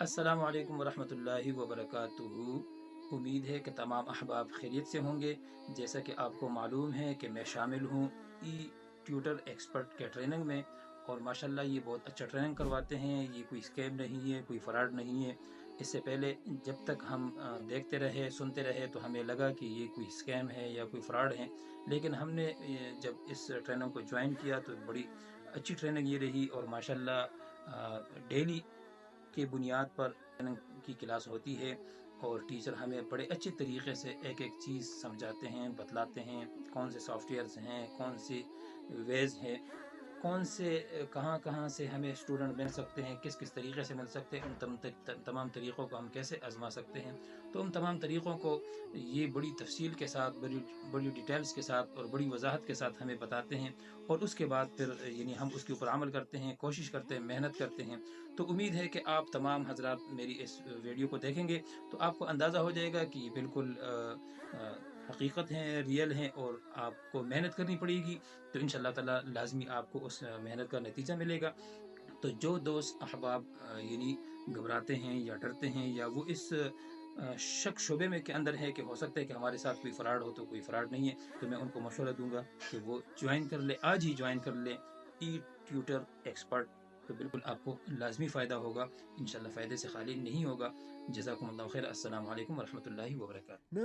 अस्सलामु अलैकुम वरहमतुल्लाहि वबरकातुहू। उम्मीद है कि तमाम अहबाब खैरियत से होंगे। जैसा कि आपको मालूम है कि मैं शामिल हूँ ई ट्यूटर एक्सपर्ट के ट्रेनिंग में, और माशाल्लाह ये बहुत अच्छा ट्रेनिंग करवाते हैं। ये कोई स्कैम नहीं है, कोई फ्रॉड नहीं है। इससे पहले जब तक हम देखते रहे, सुनते रहे, तो हमें लगा कि ये कोई स्कैम है या कोई फ्रॉड है। लेकिन हमने जब इस ट्रेनिंग को ज्वाइन किया तो बड़ी अच्छी ट्रेनिंग ये रही, और माशाल्लाह डेली की बुनियाद पर ट्रेनिंग की क्लास होती है, और टीचर हमें बड़े अच्छे तरीके से एक एक चीज़ समझाते हैं, बतलाते हैं कौन से सॉफ्टवेयर्स हैं, कौन सी वेज हैं, कौन से कहाँ कहाँ से हमें स्टूडेंट मिल सकते हैं, किस किस तरीके से मिल सकते हैं, उन तमाम तरीक़ों को हम कैसे आजमा सकते हैं। तो उन तमाम तरीक़ों को ये बड़ी तफसील के साथ, बड़ी बड़ी डिटेल्स के साथ और बड़ी वजाहत के साथ हमें बताते हैं, और उसके बाद फिर यानी हम उसके ऊपर अमल करते हैं, कोशिश करते हैं, मेहनत करते हैं। तो उम्मीद है कि आप तमाम हजरात मेरी इस वीडियो को देखेंगे तो आपको अंदाज़ा हो जाएगा कि ये बिल्कुल हकीकत हैं, रियल हैं, और आपको मेहनत करनी पड़ेगी। तो इंशाअल्लाह ताला लाजमी आपको उस मेहनत का नतीजा मिलेगा। तो जो दोस्त अहबाब यानी घबराते हैं या डरते हैं, या वो इस शक शुबे में के अंदर है कि हो सकता है कि हमारे साथ कोई फ्रॉड हो, तो कोई फ्रॉड नहीं है, तो मैं उनको मशवरा दूंगा कि वो ज्वाइन कर ले, आज ही ज्वाइन कर ले ई ट्यूटर एक्सपर्ट। तो बिल्कुल आपको लाजमी फ़ायदा होगा, इंशाल्लाह फ़ायदे से खाली नहीं होगा। जज़ाकुमुल्लाहु खैर। अस्सलामु अलैकुम वरहमतुल्लाहि वबरकातुहू।